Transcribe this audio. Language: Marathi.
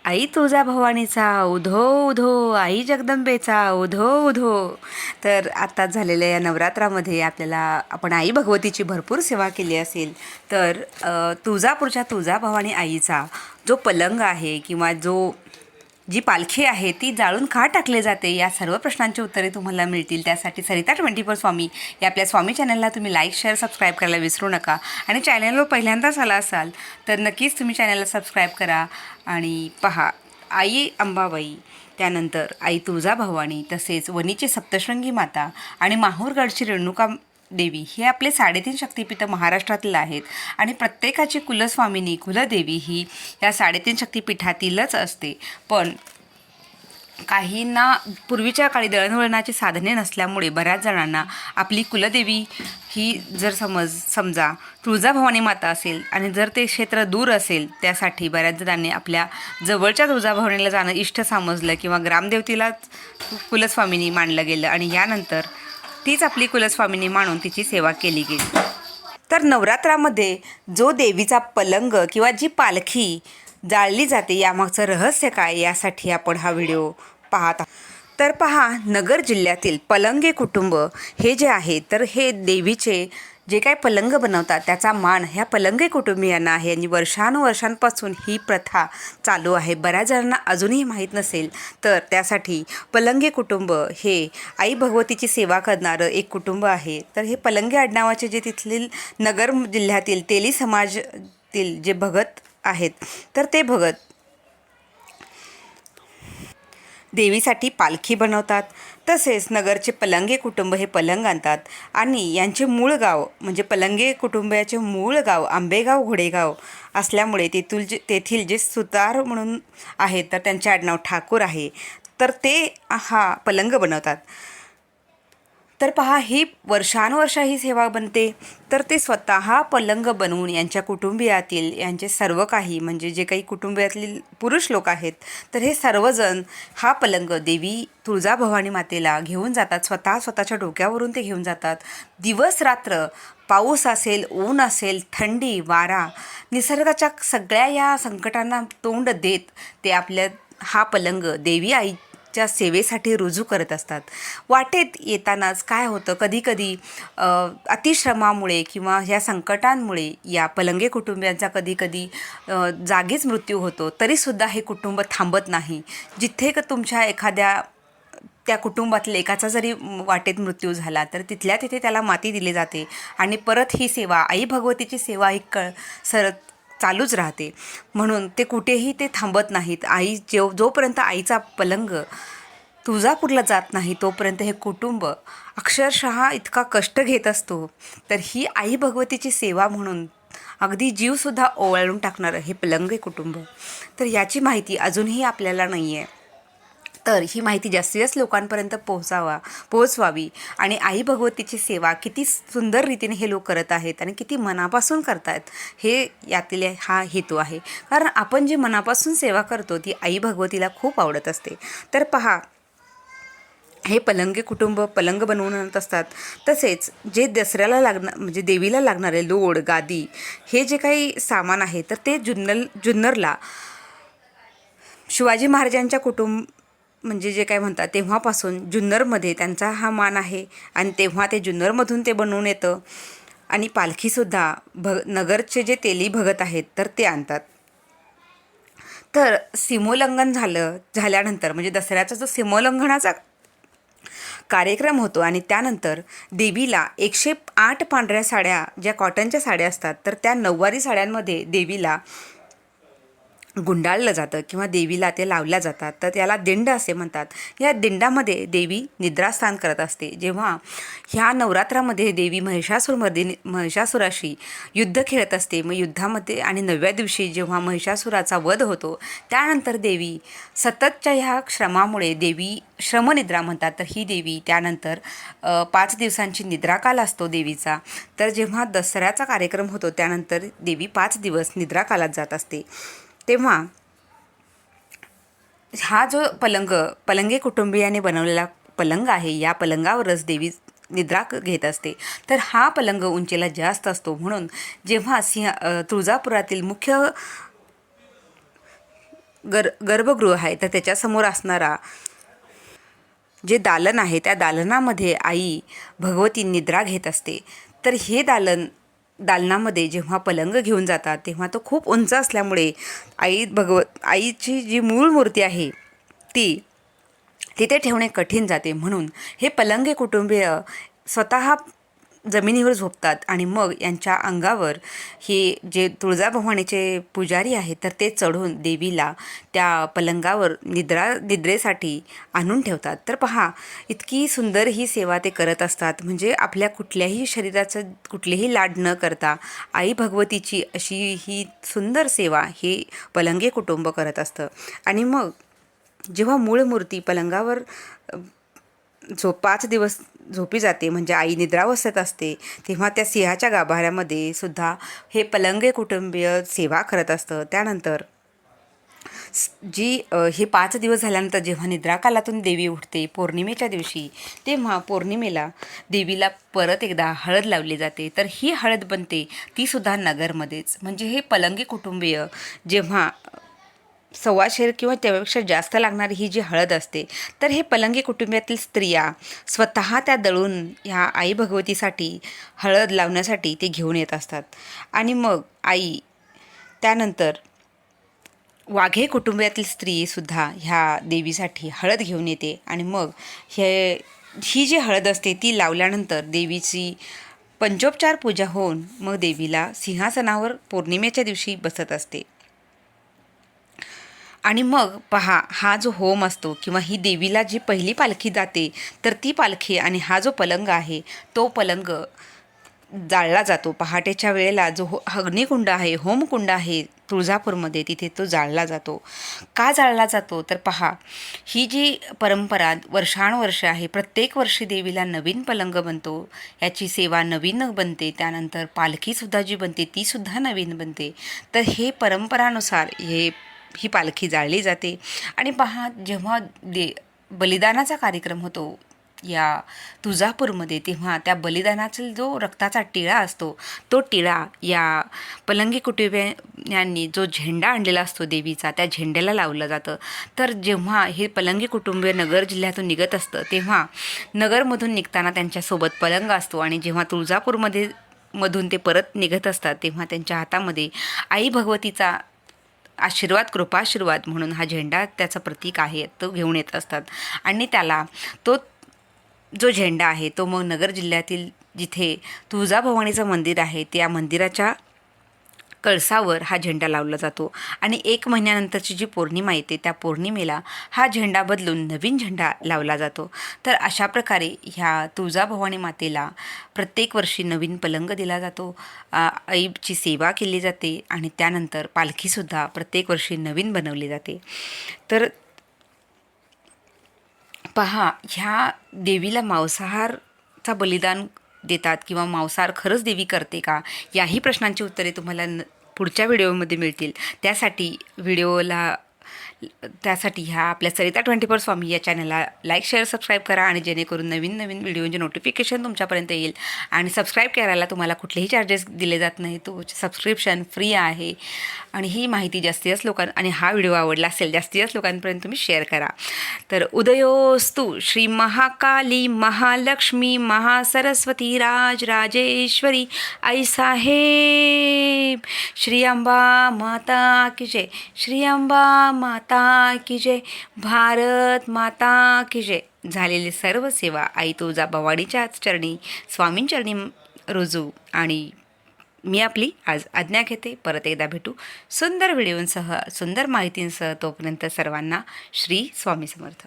आई तुळजाभवानीचा उधो उधो, आई जगदंबेचा उधो उधो. तर आत्ताच झालेल्या या नवरात्रामध्ये आपण आई भगवतीची भरपूर सेवा केली असेल. तर तुळजापूरच्या तुळजाभवानी आईचा जो पलंग आहे किंवा जी पालखी आहे ती जाळून का टाकले जाते, या सर्व प्रश्नांची उत्तरे तुम्हाला मिळतील. त्यासाठी सरिता 24 स्वामी या आपल्या स्वामी चॅनलला तुम्ही लाईक शेअर सबस्क्राईब करायला विसरू नका. आणि चॅनलवर पहिल्यांदाच आला असाल तर नक्कीच तुम्ही चॅनलला सबस्क्राईब करा आणि पहा आई अंबाबाई, त्यानंतर आई तुळजाभवानी, तसेच वणीची सप्तशृंगी माता आणि माहूरगडची रेणुका देवी हे आपले 3.5 शक्तिपीठं महाराष्ट्रातील आहेत. आणि प्रत्येकाची कुलस्वामिनी कुलदेवी ही या 3.5 शक्तिपीठातीलच असते. पण काहींना पूर्वीच्या काळी दळणवळणाची साधने नसल्यामुळे बऱ्याच जणांना आपली कुलदेवी ही समजा तुळजाभवानी माता असेल आणि जर ते क्षेत्र दूर असेल, त्यासाठी बऱ्याच जणांनी आपल्या जवळच्या तुळजाभवानीला जाणं इष्ट समजलं किंवा ग्रामदेवतीलाच कुलस्वामिनी मानलं गेलं आणि यानंतर तीच आपली कुलस्वामिनी मानून तिची सेवा केली गेली. तर नवरात्रामध्ये जो देवीचा पलंग किंवा जी पालखी जाळली जाते यामागचं रहस्य काय, यासाठी आपण हा व्हिडिओ पाहत आहोत. तर पहा, नगर जिल्ह्यातील पलंगे कुटुंब हे जे आहे, तर हे देवीचे जे काही पलंग बनवतात त्याचा मान ह्या पलंगे कुटुंबियांना आहे आणि वर्षानुवर्षांपासून ही प्रथा चालू आहे. बऱ्याच जणांना अजूनही माहीत नसेल, तर त्यासाठी पलंगे कुटुंब हे आई भगवतीची सेवा करणारं एक कुटुंब आहे. तर हे पलंगे आडनावाचे जे तिथले नगर जिल्ह्यातील तेली समाजातील जे भगत आहेत, तर ते भगत देवीसाठी पालखी बनवतात. तसेच नगरचे पलंगे कुटुंब हे पलंग आणतात आणि यांचे मूळ गाव म्हणजे पलंगे कुटुंबाचे मूळ गाव आंबेगाव घोडेगाव असल्यामुळे तेथील जे सुतार म्हणून आहेत, तर त्यांचे आडनाव ठाकूर आहे. तर ते हा पलंग बनवतात. तर पहा, ही वर्षानुवर्ष ही सेवा बनते. तर ते स्वतः पलंग बनवून यांच्या कुटुंबियातील यांचे सर्व काही म्हणजे जे काही कुटुंबियातील पुरुष लोक आहेत, तर हे सर्वजण हा पलंग देवी तुळजाभवानी मातेला घेऊन जातात. स्वतःच्या डोक्यावरून ते घेऊन जातात. दिवस रात्र पाऊस असेल, ऊन असेल, थंडी, वारा, निसर्गाच्या सगळ्या या संकटांना तोंड देत ते आपल्या हा पलंग देवी आईच्या सेवेसाठी रुजू करत असतात. वाटेत येतानाच काय होतं, कधीकधी अतिश्रमामुळे किंवा ह्या संकटांमुळे या पलंगे कुटुंबियांचा कधीकधी जागीच मृत्यू होतो. तरीसुद्धा हे कुटुंब थांबत नाही. जिथे तुमच्या एखाद्या त्या कुटुंबातील एकाचा जरी वाटेत मृत्यू झाला, तर तिथल्या तिथे त्याला माती दिली जाते आणि परत ही सेवा आई भगवतीची सेवा ही चालूच राहते. म्हणून ते कुठेही ते थांबत नाहीत. जोपर्यंत आईचा पलंग तुळजापूरला जात नाही तोपर्यंत हे कुटुंब अक्षरशः इतका कष्ट घेत असतो. तर ही आई भगवतीची सेवा म्हणून अगदी जीवसुद्धा ओवाळून टाकणारं हे पलंगे कुटुंब. तर याची माहिती अजूनही आपल्याला नाही आहे. तर ही माहिती जास्तीत जास्त लोकांपर्यंत पोहोचवावी आणि आई भगवतीची सेवा किती सुंदर रीतीने हे लोक करत आहेत आणि किती मनापासून करत आहेत, हे यातील हा हेतू आहे. कारण आपण जी मनापासून सेवा करतो ती आई भगवतीला खूप आवडत असते. तर पहा, हे पलंगे कुटुंब पलंग बनवून आणत असतात. तसेच जे दसऱ्याला म्हणजे देवीला लागणारे लोड, गादी हे जे काही सामान आहे, तर ते जुन्नरला शिवाजी महाराजांच्या म्हणजे जे काय म्हणतात तेव्हापासून जुन्नरमध्ये त्यांचा हा मान आहे आणि तेव्हा ते जुन्नरमधून ते बनवून येतं. आणि पालखीसुद्धा नगरचे जे तेली भगत आहेत, तर ते आणतात. तर सीमोल्लंघन झाल्यानंतर म्हणजे दसऱ्याचा जो सीमोल्लंघनाचा कार्यक्रम होतो आणि त्यानंतर देवीला 108 पांढऱ्या साड्या, ज्या कॉटनच्या साड्या असतात, तर त्या नऊवारी साड्यांमध्ये देवीला गुंडाळलं जातं किंवा देवीला ते लावल्या जातात. तर त्याला दिंड असे म्हणतात. या दिंडामध्ये देवी निद्रास्थान करत असते. जेव्हा ह्या नवरात्रामध्ये देवी महिषासुराशी युद्ध खेळत असते, मग युद्धामध्ये आणि 9व्या दिवशी जेव्हा महिषासुराचा वध होतो, त्यानंतर देवी सततच्या ह्या श्रमामुळे देवी श्रमनिद्रा म्हणतात. तर ही देवी त्यानंतर 5 दिवसांची निद्राकाल असतो देवीचा. तर जेव्हा दसऱ्याचा कार्यक्रम होतो त्यानंतर देवी 5 दिवस निद्राकालात जात असते. तेव्हा हा जो पलंगे कुटुंबियाने बनवलेला पलंग आहे, या पलंगावरच देवी निद्रा घेत असते. तर हा पलंग उंचीला जास्त असतो. म्हणून जेव्हा तुळजापुरातील मुख्य गर्भगृह आहे, तर त्याच्यासमोर असणारा जे दालन आहे त्या दालनामध्ये आई भगवती निद्रा घेत असते. तर हे दालनामध्ये जेव्हा पलंग घेऊन जातात तेव्हा तो खूप उंच असल्यामुळे आईची जी मूळ मूर्ती आहे ती तिथे ठेवणे कठीण जाते. म्हणून हे पलंगे कुटुंबीय स्वतः जमिनीवर झोपतात आणि मग यांच्या अंगावर हे जे तुळजाभवानीचे पुजारी आहेत तर ते चढून देवीला त्या पलंगावर निद्रेसाठी आणून ठेवतात. तर पहा, इतकी सुंदर ही सेवा ते करत असतात. म्हणजे आपल्या कुठल्याही शरीराचं कुठलेही लाड न करता आई भगवतीची अशी ही सुंदर सेवा हे पलंगे कुटुंब करत असतं. आणि मग जेव्हा मूळ मूर्ती पलंगावर 5 दिवस झोपी जाते, म्हणजे आई निद्रावस्थेत असते, तेव्हा त्या सिंहाच्या गाभाऱ्यामध्ये सुद्धा हे पलंगे कुटुंबीय सेवा करत असतं. त्यानंतर हे 5 दिवस झाल्यानंतर जेव्हा निद्राकालातून देवी उठते पौर्णिमेच्या दिवशी, तेव्हा पौर्णिमेला देवीला परत एकदा हळद लावली जाते. तर ही हळद बनते तीसुद्धा नगरमध्येच. म्हणजे हे पलंगी कुटुंबीय जेव्हा 125 किंवा त्यापेक्षा जास्त लागणारी ही जी हळद असते, तर हे पलंगी कुटुंबातील स्त्रिया स्वतः त्या दळून ह्या आई भगवतीसाठी हळद लावण्यासाठी ते घेऊन येत असतात. आणि मग आई त्यानंतर वाघे कुटुंबातील स्त्रीसुद्धा ह्या देवीसाठी हळद घेऊन येते. आणि मग ही जी हळद असते ती लावल्यानंतर देवीची पंचोपचार पूजा होऊन मग देवीला सिंहासनावर पौर्णिमेच्या दिवशी बसत असते. आणि मग पहा, हा जो होम असतो किंवा ही देवीला जी पहिली पालखी जाते तर ती पालखी आणि हा जो पलंग आहे तो पलंग जाळला जातो. पहाटेच्या वेळेला जो अग्निकुंड आहे, होमकुंड आहे तुळजापूरमध्ये, तिथे तो जाळला जातो. का जाळला जातो तर पहा, ही जी परंपरा वर्षानुवर्ष आहे, प्रत्येक वर्षी देवीला नवीन पलंग बनतो, याची सेवा नवीन बनते, त्यानंतर पालखीसुद्धा जी बनते तीसुद्धा नवीन बनते. तर हे परंपरानुसार ही पालखी जाळली जाते. आणि पहा, जेव्हा बलिदानाचा कार्यक्रम होतो या तुळजापूरमध्ये, तेव्हा त्या बलिदानाचा जो रक्ताचा टिळा असतो तो टिळा या पलंगी कुटुंबियांनी जो झेंडा आणलेला असतो देवीचा, त्या झेंड्याला लावलं जातं. तर जेव्हा हे पलंगी कुटुंबीय नगर जिल्ह्यातून निघत असतं तेव्हा नगरमधून निघताना त्यांच्यासोबत पलंग असतो. आणि जेव्हा मधून ते परत निघत असतात तेव्हा त्यांच्या हातामध्ये आई भगवतीचा कृपाशीर्वाद म्हणून हा झेंडा त्याचं प्रतीक आहे तो घेऊन येत असतात. आणि त्याला तो जो झेंडा आहे तो मग नगर जिल्ह्यातील जिथे तुळजाभवानीचं मंदिर आहे त्या मंदिराच्या कळसावर हा झेंडा लावला जातो. आणि 1 महिन्यानंतरची जी पौर्णिमा येते त्या पौर्णिमेला हा झेंडा बदलून नवीन झेंडा लावला जातो. तर अशा प्रकारे ह्या तुळजाभवानी मातेला प्रत्येक वर्षी नवीन पलंग दिला जातो, आईची सेवा केली जाते आणि त्यानंतर पालखीसुद्धा प्रत्येक वर्षी नवीन बनवली जाते. तर पहा, ह्या देवीला मांसाहारचा बलिदान देतात किंवा मांसाहार खरंच देवी करते का, याही प्रश्नांची उत्तरे तुम्हाला पुढच्या व्हिडिओमध्ये मिळतील. त्यासाठी ह्या आपल्या सरिता 24 स्वामी या चॅनलला लाईक, शेअर, सबस्क्राईब करा आणि जेणेकरून नवीन नवीन व्हिडिओचे नोटिफिकेशन तुमच्यापर्यंत येईल. आणि सबस्क्राईब करायला तुम्हाला कुठलेही चार्जेस दिले जात नाही, तो सबस्क्रिप्शन फ्री आहे. आणि ही माहिती जास्तीत जास्त आणि हा व्हिडिओ आवडला असेल जास्तीत जास्त लोकांपर्यंत तुम्ही शेअर करा. तर उदयोस्तु श्री महाकाली महालक्ष्मी महासरस्वती राजेश्वरी आई साहेब. श्री अंबा माता की जय, श्री अंबा माता की जय, भारत माता की जय. झालेली सर्व सेवा आई तुळजाभवानीच्याच चरणी स्वामींचरणी रुजू. आणि मी आपली आज आज्ञा घेते. परत एकदा भेटू सुंदर व्हिडिओंसह, सुंदर माहितींसह. तोपर्यंत सर्वांना श्री स्वामी समर्थ.